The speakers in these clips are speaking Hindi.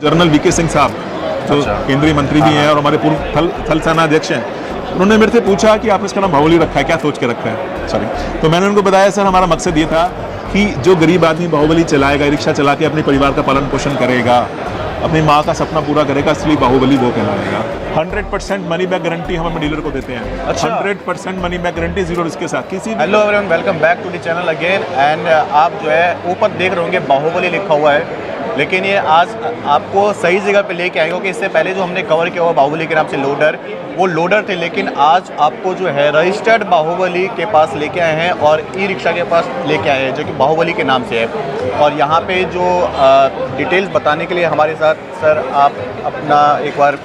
जनरल वीके सिंह साहब जो केंद्रीय मंत्री भी हैं और हमारे पूर्व थल सेना अध्यक्ष हैं, उन्होंने मेरे से पूछा कि आपने इसका नाम बाहुबली रखा है, क्या सोच के रखा है। सॉरी, तो मैंने उनको बताया सर हमारा मकसद ये था कि जो गरीब आदमी बाहुबली चलाएगा, रिक्शा चला के अपने परिवार का पालन पोषण करेगा, अपनी माँ का सपना पूरा करेगा, इसलिए बाहुबली वो कहलाएगा। 100% मनी बैक गारंटी हम अपने डीलर को देते हैं। अच्छा। 100% money back guarantee, zero risk के साथ किसी भी। Hello everyone, welcome back to the channel again. And आप जो है ऊपर देख रहे होंगे बाहुबली लिखा हुआ है, लेकिन ये आज आपको सही जगह पे लेके आएगा क्योंकि इससे पहले जो हमने कवर किया हुआ बाहुबली के नाम से लोडर, वो लोडर थे, लेकिन आज आपको जो है रजिस्टर्ड बाहुबली के पास लेके आए हैं और ई रिक्शा के पास लेके आए हैं जो कि बाहुबली के नाम से है। और यहाँ पे जो डिटेल्स बताने के लिए हमारे साथ सर आप अपना एक बार।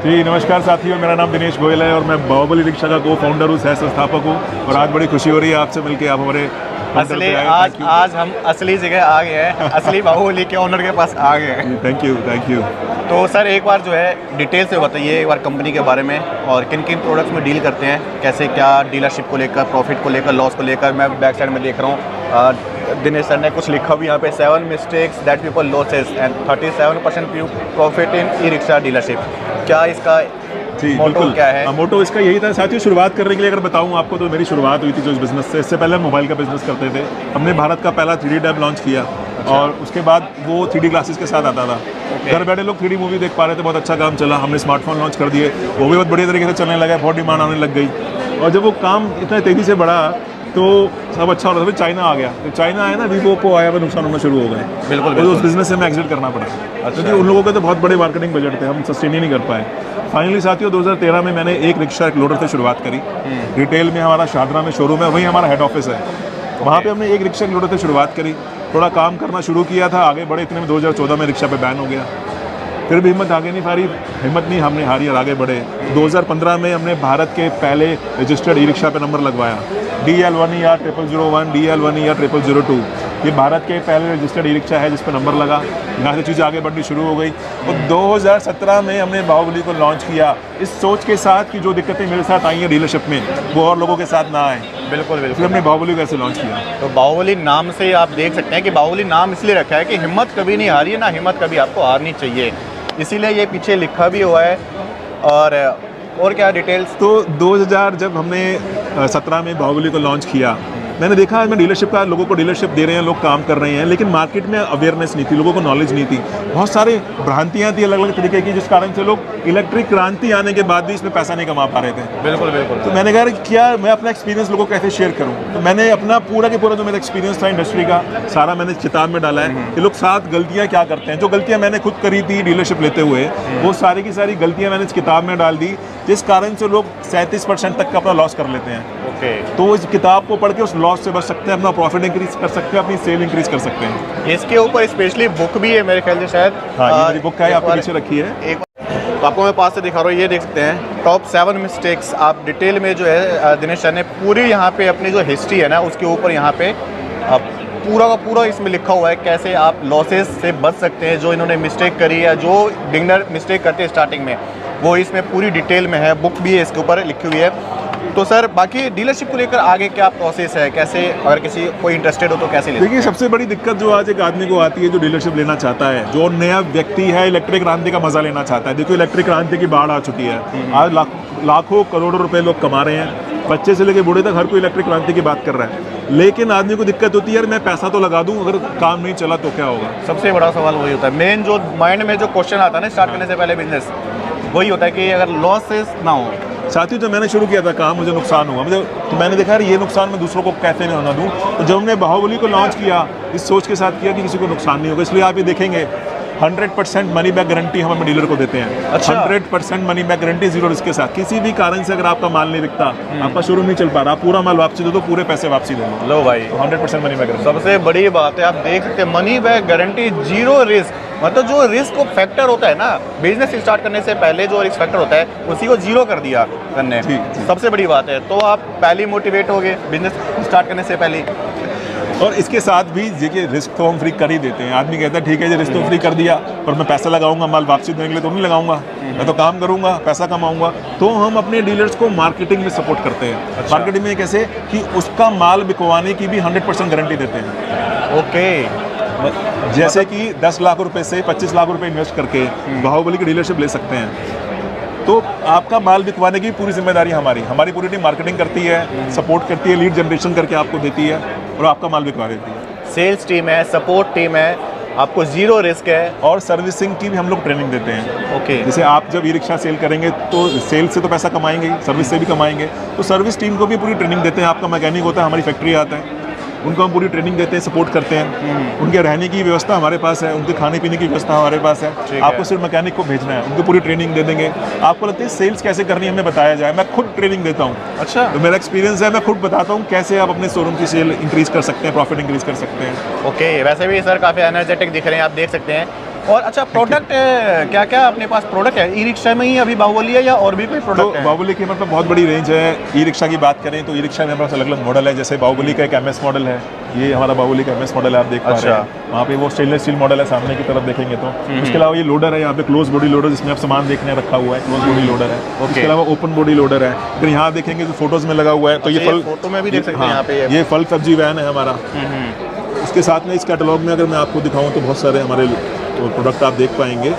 जी नमस्कार साथियों, मेरा नाम दिनेश गोयल है और मैं बाहुबली रिक्शा का को फाउंडर हूँ, सह संस्थापक हूँ। और आज बड़ी खुशी हो रही है आपसे मिलके, आप हमारे असली आज हम असली जगह आ गए हैं, असली बाहुबली के ओनर के पास आ गए हैं। Thank you. तो सर एक बार जो है डिटेल से बताइए एक बार कंपनी के बारे में और किन किन प्रोडक्ट्स में डील करते हैं, कैसे क्या डीलरशिप को लेकर, प्रॉफिट को लेकर, लॉस को लेकर। मैं बैक साइड में देख रहा हूँ दिनेश सर ने कुछ लिखा भी यहाँ पे, 7 mistakes that people losses and 37% profit in e rickshaw dealership. क्या इसका जी मोटो बिल्कुल क्या है? मोटो इसका यही था साथियों। शुरुआत करने के लिए अगर बताऊं आपको तो मेरी शुरुआत हुई थी जो इस बिज़नेस से, इससे पहले हम मोबाइल का बिज़नेस करते थे। हमने भारत का पहला 3D टैब लॉन्च किया। अच्छा। और उसके बाद वो 3D ग्लासेस के साथ आता था। घर बैठे लोग 3D मूवी देख पा रहे थे, बहुत अच्छा काम चला। हमने स्मार्टफोन लॉन्च कर दिए, वो भी बहुत बढ़िया तरीके से चलने लगा, बहुत डिमांड आने लग गई। और जब वो काम इतना तेज़ी से बढ़ा तो सब अच्छा हो रहा था। फिर चाइना आ गया, तो चाइना आया ना, वीवो ओप्पो आया, फिर नुकसान होना शुरू हो गए। बिल्कुल तो उस बिज़नेस से हमें एग्जिट करना पड़ा। क्योंकि उन लोगों के तो बहुत बड़े मार्केटिंग बजट थे, हम सस्टेन ही नहीं कर पाए। फाइनली साथियों 2013 में मैंने एक रिक्शा एक लोडर से शुरुआत करी। रिटेल में हमारा शाहदरा में शोरूम है, वहीं हमारा हेड ऑफिस है। वहाँ पे हमने एक रिक्शा एक लोडर से शुरुआत करी, थोड़ा काम करना शुरू किया था, आगे बढ़े। इतने में 2014 में रिक्शा पे बैन हो गया। फिर भी हिम्मत आगे नहीं हारी, हमने हारी और आगे बढ़े। 2015 में हमने भारत के पहले रजिस्टर्ड ई रिक्शा पे नंबर लगवाया, DL1ER0001, DL1ER0002। ये भारत के पहले रजिस्टर्ड ई रिक्शा है जिस पर नंबर लगा। यहाँ से चीज़ें आगे बढ़नी शुरू हो गई। और 2017 में हमने बाहुबली को लॉन्च किया, इस सोच के साथ कि जो दिक्कतें मेरे साथ आई हैं डीलरशिप में वो और लोगों के साथ ना आए। बिल्कुल। फिर हमने बाहुबली को ऐसे लॉन्च किया। तो बाहुबली नाम से आप देख सकते हैं कि बाहुबली नाम इसलिए रखा है कि हिम्मत कभी नहीं हारी है, ना हिम्मत कभी आपको हारनी चाहिए, इसीलिए ये पीछे लिखा भी हुआ है। और क्या डिटेल्स? तो 2000 जब हमने 17 में बाहुबली को लॉन्च किया, मैंने देखा मैं डीलरशिप का, लोगों को डीलरशिप दे रहे हैं, लोग काम कर रहे हैं, लेकिन मार्केट में अवेयरनेस नहीं थी, लोगों को नॉलेज नहीं थी। बहुत सारे भ्रांतियाँ थी अलग अलग तरीके की, जिस कारण से लोग इलेक्ट्रिक क्रांति आने के बाद भी इसमें पैसा नहीं कमा पा रहे थे। बिल्कुल। तो मैंने कहा क्या मैं अपना एक्सपीरियंस लोगों को कैसे शेयर करूं। तो मैंने अपना पूरा के पूरा जो मेरा एक्सपीरियंस था इंडस्ट्री का सारा मैंने किताब में डाला है कि लोग 7 गलतियां क्या करते हैं। जो गलतियां मैंने खुद करी थी डीलरशिप लेते हुए, वो सारी की सारी गलतियां मैंने इस किताब में डाल दी, जिस कारण से लोग 37% तक का अपना लॉस कर लेते हैं। तो इस किताब को पढ़ के उस लॉस से बच सकते हैं, अपना प्रॉफिट इंक्रीज कर सकते हैं, अपनी सेल इंक्रीज कर सकते हैं। इसके ऊपर स्पेशली बुक भी है मेरे ख्याल से शायद। हाँ, ये मेरी बुक है, आपके पीछे रखी है। तो आपको मैं पास से दिखा रहा हूँ, ये देख सकते हैं टॉप 7 मिस्टेक्स। आप डिटेल में जो है दिनेश सर ने पूरी यहाँ पे अपनी जो हिस्ट्री है ना उसके ऊपर यहाँ पे पूरा का पूरा इसमें लिखा हुआ है कैसे आप लॉसेस से बच सकते हैं। जो इन्होंने मिस्टेक करी या जो बिगनर मिस्टेक करते हैं स्टार्टिंग में, वो इसमें पूरी डिटेल में है। बुक भी है इसके ऊपर लिखी हुई है। तो सर बाकी डीलरशिप को लेकर आगे क्या प्रोसेस है, कैसे अगर किसी कोई इंटरेस्टेड हो तो कैसे ले? देखिए सबसे बड़ी दिक्कत जो आज एक आदमी को आती है जो डीलरशिप लेना चाहता है, जो नया व्यक्ति है, इलेक्ट्रिक क्रांति का मजा लेना चाहता है। देखो इलेक्ट्रिक क्रांति की बाढ़ आ चुकी है, आज लाखों करोड़ों रुपए लोग कमा रहे हैं, बच्चे से लेकर बूढ़े तक हर कोई इलेक्ट्रिक क्रांति की बात कर रहा है। लेकिन आदमी को दिक्कत होती है यार मैं पैसा तो लगा दूं, अगर काम नहीं चला तो क्या होगा। सबसे बड़ा सवाल वही होता है, मेन जो माइंड में जो क्वेश्चन आता है ना स्टार्ट करने से पहले बिजनेस, वही होता है कि अगर लॉसेस ना हो। साथियों जब मैंने शुरू किया था काम, मुझे नुकसान हुआ, मुझे तो मैंने देखा यार ये नुकसान मैं दूसरों को कैसे नहीं होना दूं। तो जब हमने बाहुबली को लॉन्च किया, इस सोच के साथ किया कि किसी को नुकसान नहीं होगा, इसलिए आप ये देखेंगे 100% मनी बैक गारंटी हम अपने डीलर को देते हैं। अच्छा। 100% money back guarantee, zero risk के साथ। किसी भी कारण से अगर आपका माल नहीं बिकता, आपका शोरूम नहीं चल पा रहा, आप पूरा माल वापसी दे दो, पूरे पैसे वापसी दे दो। लो भाई, 100% मनी बैक गारंटी सबसे बड़ी बात है। आप देख सकते हैं money back guarantee, zero risk. मतलब जो रिस्क फैक्टर होता है ना बिजनेस स्टार्ट करने से पहले, जो रिस्क फैक्टर होता है उसी को जीरो कर दिया करने, सबसे बड़ी बात है। तो आप पहले मोटिवेट हो गए बिजनेस स्टार्ट करने से पहले। और इसके साथ भी देखिए रिस्क तो हम फ्री कर ही देते हैं। आदमी कहता है ठीक है जी रिस्क तो फ्री कर दिया, पर मैं पैसा लगाऊंगा माल वापसी देने के लिए तो नहीं लगाऊंगा, मैं तो काम करूंगा, पैसा कमाऊंगा। तो हम अपने डीलर्स को मार्केटिंग में सपोर्ट करते हैं। अच्छा। मार्केटिंग में कैसे कि उसका माल बिकवाने की भी 100% गारंटी देते हैं। ओके, जैसे कि 10 लाख रुपए से 25 लाख रुपए इन्वेस्ट करके बाहुबली की डीलरशिप ले सकते हैं। तो आपका माल बिकवाने की पूरी जिम्मेदारी हमारी पूरी टीम मार्केटिंग करती है, सपोर्ट करती है, लीड जनरेशन करके आपको देती है और आपका माल बिकवा देती है। सेल्स टीम है, सपोर्ट टीम है, आपको जीरो रिस्क है। और सर्विसिंग की भी हम लोग ट्रेनिंग देते हैं। ओके। जैसे आप जब ई रिक्शा सेल करेंगे तो सेल से तो पैसा कमाएंगे ही, सर्विस से भी कमाएंगे, तो सर्विस टीम को भी पूरी ट्रेनिंग देते हैं। आपका मैकेनिक होता है, हमारी फैक्ट्री आता है, उनको हम पूरी ट्रेनिंग देते हैं, सपोर्ट करते हैं। उनके रहने की व्यवस्था हमारे पास है, उनके खाने पीने की व्यवस्था हमारे पास है। आपको सिर्फ मैकेनिक को भेजना है, उनको पूरी ट्रेनिंग दे देंगे। आपको लगता है सेल्स कैसे करनी है हमें बताया जाए, मैं खुद ट्रेनिंग देता हूँ। अच्छा। तो मेरा एक्सपीरियंस है, मैं खुद बताता हूँ कैसे आप अपने शोरूम की सेल इंक्रीज कर सकते हैं, प्रॉफिट इंक्रीज कर सकते हैं। ओके, वैसे भी सर काफ़ी एनर्जेटिक दिख रहे हैं, आप देख सकते हैं। और अच्छा, प्रोडक्ट क्या क्या अपने पास प्रोडक्ट है ई रिक्शा में ही अभी बाहुबली है या और भी कोई तो प्रोडक्ट है? बाहुबली की मतलब बहुत बड़ी रेंज है। ई रिक्शा की बात करें तो ई रिक्शा में हमारे पास अलग अलग मॉडल है। जैसे बाहुबली का एक MS मॉडल है, ये हमारा बाहुबली का MS मॉडल है, आप देख पा रहे हैं। वहाँ पे वो स्टेनलेस स्टील मॉडल है, सामने की तरफ देखेंगे तो। उसके अलावा ये लोडर है, यहाँ पे क्लोज बॉडी लोडर जिसमें आप सामान देखने रखा हुआ है, क्लोज बॉडी लोडर है। उसके अलावा ओपन बॉडी लोडर है। फिर यहाँ देखेंगे तो फोटोज में लगा हुआ है, तो ये फल, फोटो में भी देख सकते हैं यहाँ पे ये फल सब्जी वैन है हमारा। उसके साथ में इस कैटलॉग में अगर मैं आपको दिखाऊं तो बहुत सारे हमारे प्रोडक्ट आप देख पाएंगे।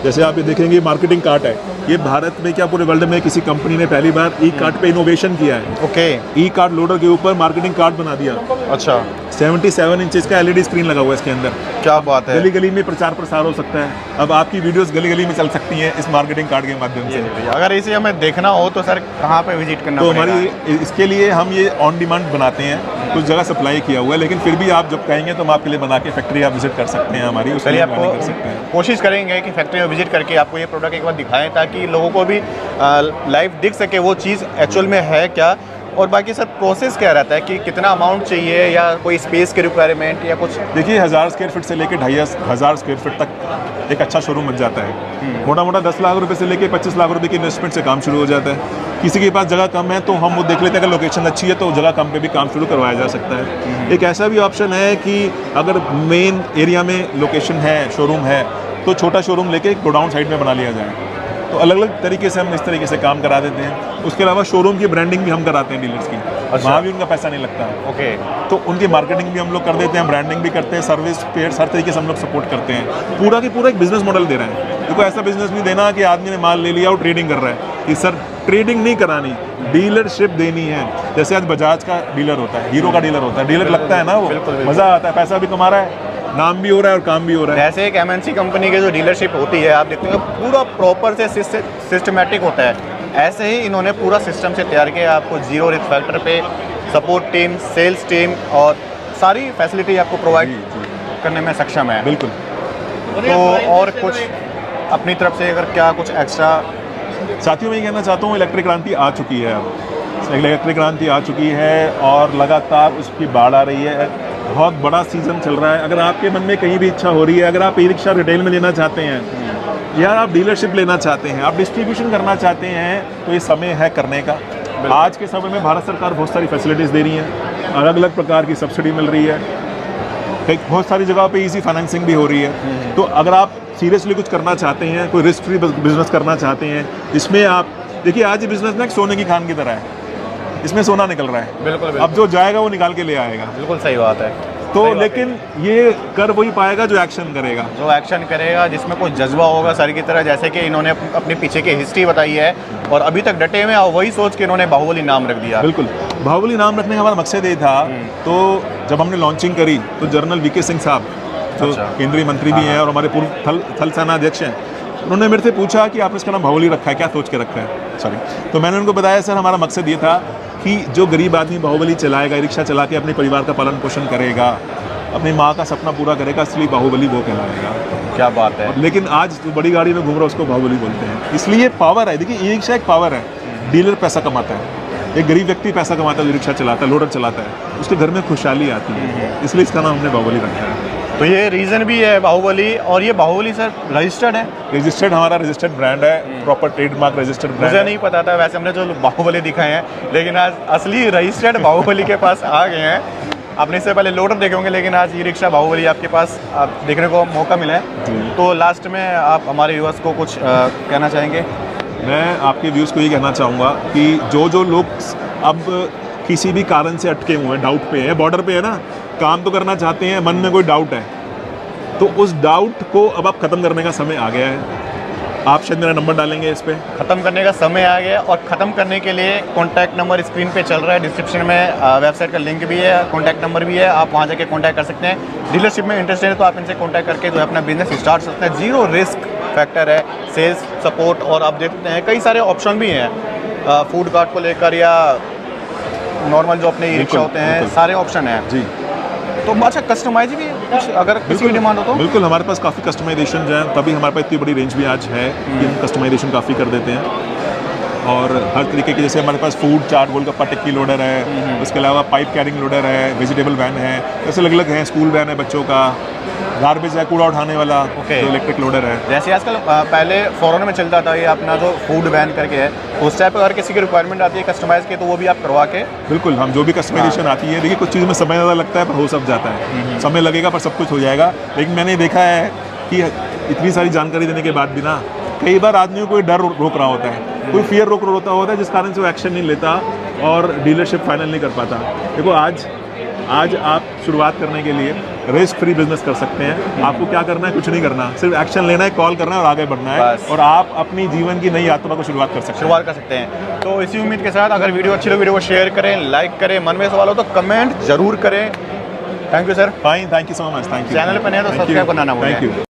जैसे आप ये देखेंगे मार्केटिंग कार्ट है, ये भारत में क्या पूरे वर्ल्ड में किसी कंपनी ने पहली बार ई कार्ट पे इनोवेशन किया है। ओके। ई कार्ट लोडर के ऊपर मार्केटिंग कार्ट बना दिया। अच्छा। 77 इंचेस का LED स्क्रीन लगा हुआ है इसके अंदर। क्या बात है। गली गली में प्रचार प्रसार हो सकता है। अब आपकी वीडियोस गली गली में चल सकती हैं इस मार्केटिंग कार्ड के माध्यम से। अगर इसे हमें देखना हो तो सर कहाँ पे विजिट करना तो पड़ेगा? हमारी इसके लिए हम ये ऑन डिमांड बनाते हैं, कुछ जगह सप्लाई किया हुआ है, लेकिन फिर भी आप जब कहेंगे तो हम आपके लिए बना के फैक्ट्री आप विजिट कर सकते हैं हमारी, उसके लिए आपको कर सकते हैं। कोशिश करेंगे कि फैक्ट्री में विजिट करके आपको ये प्रोडक्ट एक बार दिखाएं ताकि लोगों को भी लाइव दिख सके वो चीज़ एक्चुअल में है क्या। और बाकी सर प्रोसेस क्या रहता है कि कितना अमाउंट चाहिए या कोई स्पेस की रिक्वायरमेंट या कुछ? देखिए 1000 स्क्वायर फीट से लेकर 2500 स्क्वायर फीट तक एक अच्छा शोरूम बन जाता है। मोटा मोटा 10 लाख रुपए से लेकर 25 लाख रुपए की इन्वेस्टमेंट से काम शुरू हो जाता है। किसी के पास जगह कम है तो हम वो देख लेते हैं, अगर लोकेशन अच्छी है तो जगह कम पे भी काम शुरू करवाया जा सकता है। एक ऐसा भी ऑप्शन है कि अगर मेन एरिया में लोकेशन है, शोरूम है, तो छोटा शोरूम लेके गोडाउन साइड में बना लिया जाए। तो अलग अलग तरीके से हम इस तरीके से काम करा देते हैं। उसके अलावा शोरूम की ब्रांडिंग भी हम कराते हैं डीलर्स की। वहाँ भी उनका पैसा नहीं लगता। ओके। तो उनकी मार्केटिंग भी हम लोग कर देते हैं, ब्रांडिंग भी करते हैं, सर्विस पेड्स हर तरीके से हम लोग सपोर्ट करते हैं। पूरा की पूरा एक बिजनेस मॉडल दे रहे हैं। देखो ऐसा बिजनेस नहीं देना कि आदमी ने माल ले लिया और ट्रेडिंग कर रहा है। कि सर ट्रेडिंग नहीं करानी, डीलरशिप देनी है। जैसे आज बजाज का डीलर होता है, हीरो का डीलर होता है, डीलर लगता है ना, वो मज़ा आता है, पैसा भी कमा रहा है, नाम भी हो रहा है और काम भी हो रहा है। जैसे एक MNC कंपनी की जो डीलरशिप होती है आप देखते हो पूरा प्रॉपर से सिस्टमेटिक होता है, ऐसे ही इन्होंने पूरा सिस्टम से तैयार किया। आपको जीरो रिस्क फैक्टर पे सपोर्ट टीम, सेल्स टीम और सारी फैसिलिटी आपको प्रोवाइड करने में सक्षम है। बिल्कुल। तो और कुछ अपनी तरफ से अगर क्या कुछ एक्स्ट्रा? साथियों मैं ये कहना चाहता हूँ, इलेक्ट्रिक क्रांति आ चुकी है। अब इलेक्ट्रिक क्रांति आ चुकी है और लगातार उसकी बाढ़ आ रही है। बहुत बड़ा सीजन चल रहा है। अगर आपके मन में कहीं भी इच्छा हो रही है, अगर आप ई रिक्शा रिटेल में लेना चाहते हैं या आप डीलरशिप लेना चाहते हैं, आप डिस्ट्रीब्यूशन करना चाहते हैं, तो ये समय है करने का। आज के समय में भारत सरकार बहुत सारी फैसिलिटीज़ दे रही है, अलग अलग प्रकार की सब्सिडी मिल रही है, बहुत सारी जगह पे इजी फाइनेंसिंग भी हो रही है। तो अगर आप सीरियसली कुछ करना चाहते हैं, कोई रिस्क फ्री बिजनेस करना चाहते हैं, जिसमें आप देखिए आज ये बिजनेस ना एक सोने की खान की तरह है, इसमें सोना निकल रहा है। बिल्कुल। अब जो जाएगा वो निकाल के ले आएगा। बिल्कुल सही बात है। तो लेकिन ये कर वही पाएगा जो एक्शन करेगा, जो एक्शन करेगा, जिसमें कोई जज्बा होगा सर की तरह, जैसे कि इन्होंने अपने पीछे की हिस्ट्री बताई है और अभी तक डटे हुए और वही सोच के इन्होंने बाहुबली नाम रख दिया। बिल्कुल। बाहुबली नाम रखने का हमारा मकसद ये था। तो जब हमने लॉन्चिंग करी तो जनरल VK सिंह साहब जो केंद्रीय मंत्री भी हैं और हमारे पूर्व थल सेना अध्यक्ष हैं, उन्होंने मेरे से पूछा कि आपने इसका नाम बाहुबली रखा है, क्या सोच के रखा है? सॉरी। तो मैंने उनको बताया सर हमारा मकसद ये था कि जो गरीब आदमी बाहुबली चलाएगा, रिक्शा चला के अपने परिवार का पालन पोषण करेगा, अपनी माँ का सपना पूरा करेगा, इसलिए बाहुबली वो कहलाएगा। क्या बात है। लेकिन आज जो बड़ी गाड़ी में घूम रहा है उसको बाहुबली बोलते हैं, इसलिए पावर है। देखिए ई रिक्शा एक पावर है। डीलर पैसा कमाता है, एक गरीब व्यक्ति पैसा कमाता है जो रिक्शा चलाता है, लोडर चलाता है, उसके घर में खुशहाली आती है, इसलिए इसका नाम हमने बाहुबली रखा है। तो ये रीज़न भी है बाहुबली। और ये बाहुबली सर रजिस्टर्ड है? रजिस्टर्ड, हमारा रजिस्टर्ड ब्रांड है, प्रॉपर ट्रेडमार्क रजिस्टर्ड ब्रांड। मुझे नहीं पता था, वैसे हमने जो बाहुबली दिखाए हैं, लेकिन आज असली रजिस्टर्ड बाहुबली के पास आ गए हैं। आपने इससे पहले लोडर देखे होंगे, लेकिन आज ई रिक्शा बाहुबली आपके पास आप देखने को मौका मिला है। तो लास्ट में आप हमारे व्यूअर्स को कुछ कहना चाहेंगे? मैं आपके व्यूज़ को ये कहना चाहूँगा कि जो लोग अब किसी भी कारण से अटके हुए हैं, डाउट पे है, बॉर्डर पे है ना, काम तो करना चाहते हैं, मन में कोई डाउट है, तो उस डाउट को अब आप ख़त्म करने का समय आ गया है। आप शायद मेरा नंबर डालेंगे इस पे। ख़त्म करने का समय आ गया और ख़त्म करने के लिए कॉन्टैक्ट नंबर स्क्रीन पे चल रहा है, डिस्क्रिप्शन में वेबसाइट का लिंक भी है, कॉन्टैक्ट नंबर भी है, आप वहाँ जाके कॉन्टैक्ट कर सकते हैं। डीलरशिप में इंटरेस्टेड है तो आप इनसे कॉन्टैक्ट करके जो है अपना बिजनेस स्टार्ट कर सकते हैं। जीरो रिस्क फैक्टर है, सेल्स सपोर्ट, और आप देख सकते हैं कई सारे ऑप्शन भी हैं फूड कार्ट को लेकर या नॉर्मल जो अपने ई रिक्शा होते हैं, बिल्कुल। सारे ऑप्शन हैं। जी तो अच्छा, कस्टमाइज भी कुछ अगर किसी की डिमांड हो तो? बिल्कुल, हमारे पास काफ़ी कस्टमाइजेशन जो है, तभी हमारे पास इतनी बड़ी रेंज भी आज है कि हम कस्टमाइजेशन काफ़ी कर देते हैं। और हर तरीके के, जैसे हमारे पास फूड चार्ट गोलगप्पा टिक्की लोडर है, उसके अलावा पाइप कैरिंग लोडर है, वेजिटेबल वैन है, ऐसे अलग अलग हैं। स्कूल वैन है बच्चों का, गार्बेज है, कूड़ा उठाने वाला Okay. जो इलेक्ट्रिक लोडर है। जैसे आजकल पहले फॉरेन में चलता था ये अपना जो फूड बैन करके है, उस टाइप अगर किसी की रिक्वायरमेंट आती है कस्टमाइज की तो वो भी आप करवा के? बिल्कुल, हम जो भी कस्टमाइजेशन आती है, देखिए कुछ चीज़ों में समय ज़्यादा लगता है पर हो सब जाता है। समय लगेगा पर सब कुछ हो जाएगा। लेकिन मैंने देखा है कि इतनी सारी जानकारी देने के बाद भी ना, कई बार आदमियों को कोई डर रोक रहा होता है, कोई फियर रोक रहा होता है, जिस कारण से वो एक्शन नहीं लेता और डीलरशिप फाइनल नहीं कर पाता। देखो आज आप शुरुआत करने के लिए रिस्क फ्री बिजनेस कर सकते हैं। आपको क्या करना है? कुछ नहीं करना, सिर्फ एक्शन लेना है, कॉल करना है और आगे बढ़ना है, बस। और आप अपनी जीवन की नई यात्रा को शुरुआत कर सकते हैं। शुरुआत कर सकते हैं। तो इसी उम्मीद के साथ अगर वीडियो अच्छी लगे वीडियो को शेयर करें, लाइक करें, मन में सवाल हो तो कमेंट जरूर करें। Thank you sir. Fine, thank you so much, thank you. Channel पर नए हैं तो Thank you. सब्सक्राइब करना ना भूलें। Thank you.